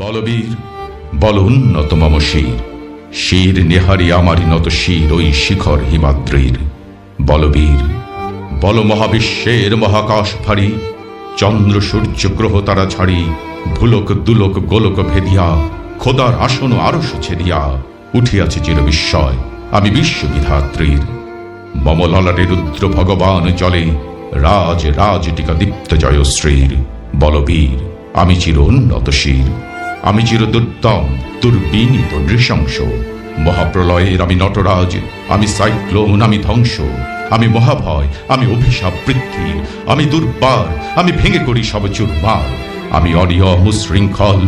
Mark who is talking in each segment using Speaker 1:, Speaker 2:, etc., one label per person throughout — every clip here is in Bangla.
Speaker 1: বলবীর বল উন্নত মম শির, শির নেহারি আমারি নত শির ওই শিখর হিমাদ্রির। বলবীর বল মহাবিশ্বের মহাকাশ ফাড়ি, চন্দ্র সূর্য গ্রহ তারা ছাড়ি, ভুলক দুলক গোলক ভেদিয়া, খোদার আসন আরশ ছেদিয়া উঠিয়াছে চির বিস্ময় আমি বিশ্ববিধাত্রীর। মম ললাটে রুদ্র ভগবান চলে, রাজ রাজ টিকা দীপ্ত জয়শ্রীর। বলবীর আমি চির উন্নত শির, আমি চির দুর্দম দুর্বিনীত নৃশংস। মহাপ্রলয়ের আমি নটরাজ, আমি সাইক্লোন, আমি ধ্বংস, আমি মহাভয়, আমি অভিশাপ বৃদ্ধির, আমি দুর্বার, আমি ভেঙে করি সব চুরমার। আমি অনিয়ম শৃঙ্খল,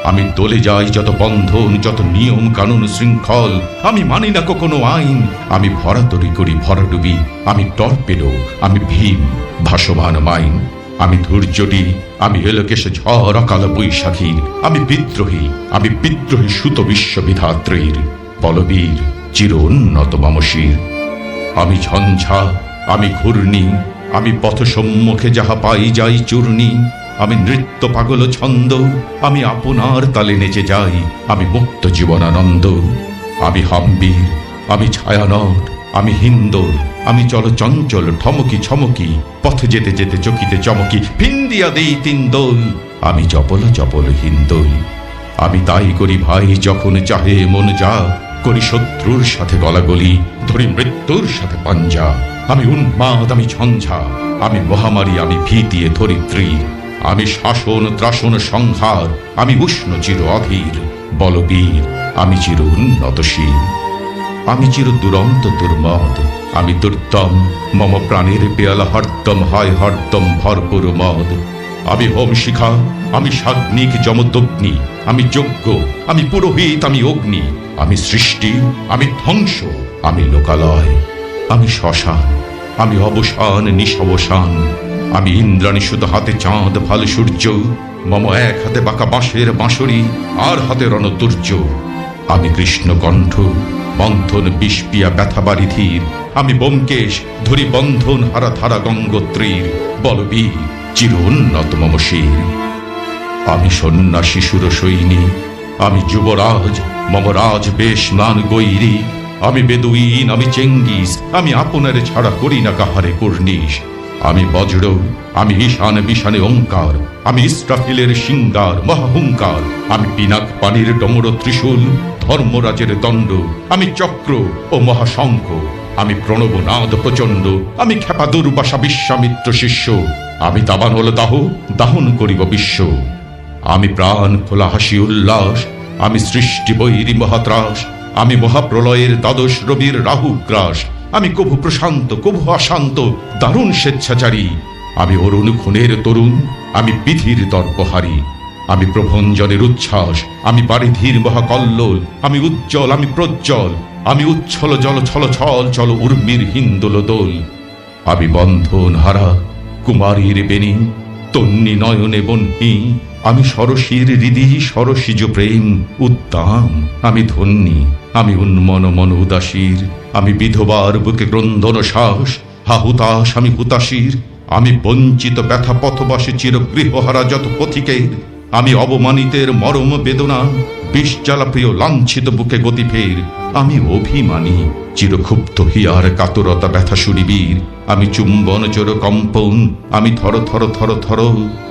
Speaker 1: আমি দলে যাই যত বন্ধন, যত নিয়ম কানুন শৃঙ্খল। আমি মানি না কখনো আইন, আমি ভরাতরি করি ভরাডুবি, আমি টর্পেডো, আমি ভীম ভাসমান মাইন। আমি ধৈর্যটি, আমি এলোকেশে ঝড় অকাল বৈশাখীর, আমি বিদ্রোহী সুত বিশ্ববিধাত্রীর। বলবীর চির উন্নত মম শির, আমি ঝঞ্ঝা, আমি ঘূর্ণি, আমি পথ সম্মুখে যাহা পাই যাই চূর্ণি। আমি নৃত্য পাগল ছন্দ, আমি আপনার তালে নেচে যাই, আমি মুক্ত জীবনানন্দ। আমি হাম্বীর, আমি ছায়ানট, আমি হিন্দোল, আমি চলচঞ্চল ঠমকি ছমকি, পথে যেতে যেতে চকিতে চমকি ভিন্দিয়া দেই তিন দোল। আমি চপল চপল হিন্দোল, আমি তাই করি ভাই যখন চাহে মন যা, করি শত্রুর সাথে গলাগলি, ধরি মৃত্যুর সাথে পাঞ্জা। আমি উন্মাদ, আমি ঝঞ্ঝা, আমি মহামারী, আমি ভীতি ধরিত্রী। আমি শাসন ত্রাসন সংহার, আমি উষ্ণ চির অধীর। বলবীর আমি চির উন্নত শির, আমি চির দুরন্ত দুর্মদ, আমি দুর্দম, মম প্রাণের পেয়ালা হরদম হয় হরদম ভরপুর মদ। আমি হোম শিখা, আমি সাগ্নিক যমদগ্নি, আমি যজ্ঞ, আমি পুরোহিত, আমি অগ্নি। আমি সৃষ্টি, আমি ধ্বংস, আমি লোকালয়, আমি শ্মশান, আমি অবসান নিঃশবসান। আমি ইন্দ্রাণী সুত হাতে চাঁদ ভাল সূর্য, মম এক হাতে বাঁকা বাঁশের বাঁশরি, আর হাতে রণতুর্য। আমি কৃষ্ণ কণ্ঠ, বন্ধন বিষপিয়া ব্যথা বারিধির, আমি ব্যোমকেশ, ধরি বন্ধন হারা ধারা গঙ্গোত্রীর। বলবীর চির উন্নত মম শির, আমি সন্ন্যাসী সুর সৈনিক, আমি যুবরাজ, মম রাজ বেশ ম্লান গৈরী। আমি বেদুইন, আমি চেঙ্গিস, আমি আপনার ছাড়া করি না কাহারে কুর্নিশ। আমি বজ্র, আমি ঈশান বিশানে ওঙ্কার, আমি ইস্রাফিলের সিঙ্গার মহাহুঙ্কার। আমি পিনাক পানির ডমর ত্রিশূল, ধর্মরাজের দণ্ড, আমি চক্র ও মহাশঙ্খ। আমি প্রণবনাদ প্রচণ্ড, আমি ক্ষেপা দুর্বাসা বিশ্বামিত্র শিষ্য। আমি দাবানল দাহ, দাহন করিব বিশ্ব। আমি প্রাণ খোলা হাসি উল্লাস, আমি সৃষ্টি বৈরী মহাত্রাস। আমি মহাপ্রলয়ের দ্বাদশ রবির রাহুগ্রাস, আমি কভু প্রশান্ত কভু অশান্ত দারুণ স্বেচ্ছাচারী। আমি অরুণ খুনের তরুণ, আমি বিধির দর্পহারী। আমি প্রভঞ্জনের উচ্ছ্বাস, আমি পারিধির মহাকল্লোল। আমি উজ্জ্বল, আমি প্রজ্জ্বল, আমি উচ্ছল জল ছল ছল চল উর্মির হিন্দোল দোল। আমি বন্ধন হারা কুমারীর বেণী, তন্নি নয়নে বন্যী। আমি সরসীর হৃদি সরসিজ প্রেম উদ্দাম, আমি ধন্যী, আমি উন্মন মন উদাসীর। আমি বিধবার বুকে ক্রন্দন শ্বাস, হা হুতাশ, আমি হুতাশীর। আমি বঞ্চিত ব্যথা পথবাসী চির গৃহহারা যত পথিকের। আমি অবমানিতের মরম বেদনা, বিষজ্বালা প্রিয় লাঞ্ছিত বুকে গতি ফের। আমি অভিমানী, চিরক্ষুব্ধ হিয়ার কাতরতা ব্যথা সুরিবীর। আমি চুম্বন চোর কম্পন, আমি থর থর থর থর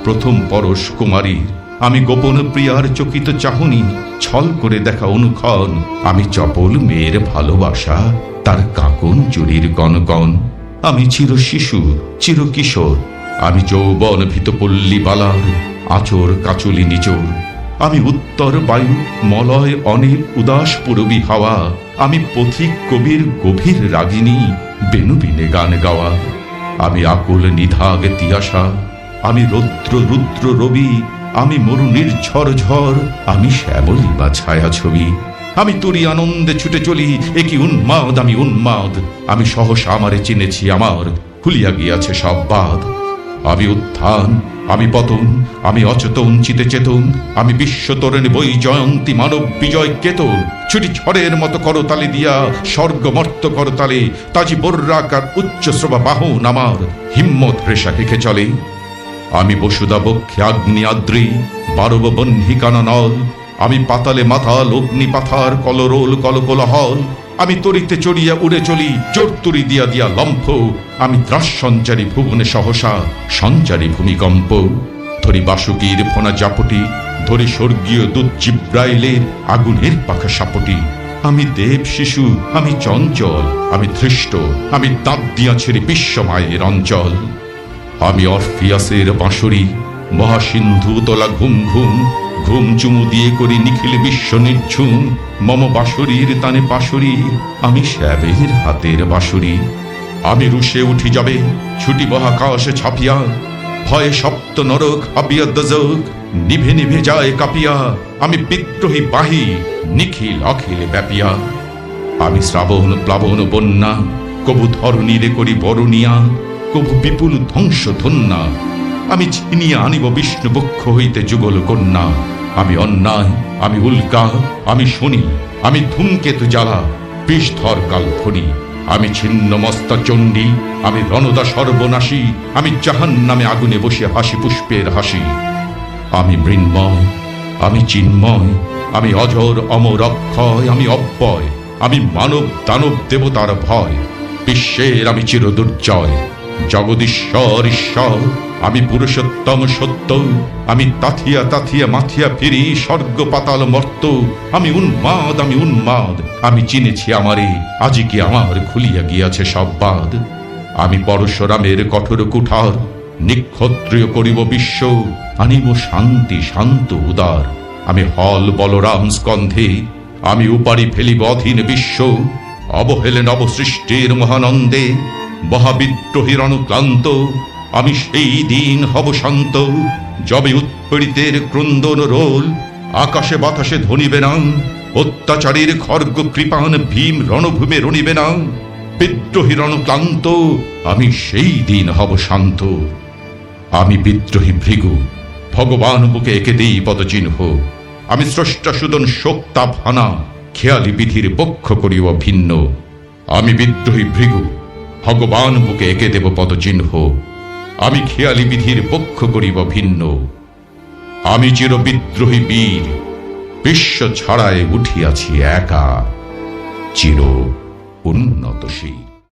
Speaker 1: প্রথম পরশ কুমারীর। আমি গোপন প্রিয়ার চকিত চাহনি, ছল করে দেখা অনুক্ষণ। আমি চপল মেয়ের ভালোবাসা, তার কাকন চুরির গণগণ। আমি চির শিশু, চির কিশোর, আমি যৌবন ভীত পল্লী বালার আচর কাচুলি নিচোর। আমি উত্তর বায়ু, মলয় অনিল উদাস পুরবী হাওয়া। আমি পথিক কবির গভীর রাগিনী, বেনুবিনে গান গাওয়া। আমি আকুল নিধাগ তিয়াসা, আমি রৌদ্র রুদ্র রবি। আমি মরু নির্ঝর ঝড়, আমি শ্যামলী বা ছায়া ছবি। আমি তুরি আনন্দে ছুটে চলি, একি উন্মাদ, আমি উন্মাদ। আমি সহসা আমারে চিনেছি, আমার খুলিয়া গিয়াছে সব বাদ। আমি উত্থান, আমি পতন, আমি অচেতন চিতে চেতন। আমি বিশ্বতরণে বই জয়ন্তী মানব বিজয় কেতন। ছুটি ঝড়ের মতো করতালি দিয়া স্বর্গ মর্ত করতালে, তাজি বর্রাকার উচ্চ শ্রবা বাহন আমার হিম্মত রেশা হেঁকে চলে। আমি বসুদা বক্ষে আগ্নি আদ্রি, বারব বহ্নিকানা নল। আমি পাতালে মাতাল অগ্নি পাথার কলরোল কলকোলাহল। আমি তরিতে চড়িয়া উড়ে চলি চর্তুরি দিয়া দিয়া লম্ফ। আমি ত্রাস সঞ্চারী ভুবনে সহসা সঞ্চারী ভূমিকম্প। ধরি বাসুকীর ফোনা জাপটি, ধরি স্বর্গীয় দূত জিব্রাইলের আগুনের পাখা সাপটি। আমি দেব শিশু, আমি চঞ্চল, আমি ধৃষ্ট, আমি দাঁত দিয়া ছেড়ে বিশ্বমায়ের অঞ্চল। আমি অরফিয়াসের বাঁশরি, মহাসিন্ধু তোলা ঘুম ঘুম। ঘুম চুমু দিয়ে করি নিখিল বিশ্ব নির্ঝুম। মম বাঁশরীর তানে পাশরি, আমি শ্যাবের হাতের বাঁশরি। আমি রুশে উঠি যাবে ছুটি মহাকাশে ছাপিয়া। ভয়ে সপ্ত নরক হাবিয়া দজক, নিভে নিভে যায় কাঁপিয়া। আমি বিদ্রোহী বাহি নিখিল অখিল ব্যাপিয়া। আমি শ্রাবণ প্লাবন বন্যা, কবু ধরণীরে করি বরণিয়া, কবু বিপুল ধ্বংস ধন্যা। আমি ছিনিয়ে আনিব বিষ্ণু বক্ষ হইতে যুগল কন্যা। আমি অন্যায়, আমি উল্কা, আমি শনি, আমি ধূমকেতু জ্বালা, বিষধর কালধ্বনি। আমি ছিন্ন মস্তা চণ্ডী, আমি রণদা সর্বনাশী। আমি জাহান্নামে আগুনে বসে হাসি পুষ্পের হাসি। আমি মৃন্ময়, আমি চিন্ময়, আমি অজর অমর অক্ষয়, আমি অব্যয়। আমি মানব দানব দেবতার ভয়, বিশ্বের আমি চিরদুর্জয়। জগদীশ্বর ঈশ্বর, আমি পুরুষোত্তম সত্য। আমি তাথিয়া তাথিয়া মাথিয়া ফিরি স্বর্গ পাতাল মর্ত। আমি উন্মাদ, আমি উন্মাদ, আমি চিনেছি আমারে, আজি কি আমার খুলিয়া গিয়াছে সব বাদ। আমি পরশুরামের কঠোর কুঠার, নিক্ষত্রিয় করিব বিশ্ব। আনিব শান্তি শান্ত উদার, আমি হল বলরাম স্কন্ধে। আমি উপারি ফেলিব অধীন বিশ্ব, অবহেলে নবসৃষ্টির মহানন্দে। মহাবিদ্রোহীর অনুক্লান্ত, আমি সেই দিন হব শান্ত। যবে উৎপীড়িতের ক্রন্দন রোল, আকাশে বাতাসে ধ্বনিবে না। অত্যাচারীর খর্গ কৃপান ভীম রণভূমে রণিবে না। বিদ্রোহীর অনুক্লান্ত, আমি সেই দিন হব শান্ত। আমি বিদ্রোহী ভৃগু, ভগবান বুকে এঁকে দেই পদচিহ্ন। আমি স্রষ্টা সুদন শোকতাপ হানা, খেয়ালি বিধির পক্ষ করিব ভিন্ন। আমি বিদ্রোহী ভৃগু, ভগবান বুকে এঁকে দেব পদচিহ্ন। আমি খেয়ালি বিধির পক্ষ করিব ভিন্ন। আমি চির বিদ্রোহী বীর, বিশ্ব ছাড়ায় উঠিয়াছি একা, চির উন্নতশীল।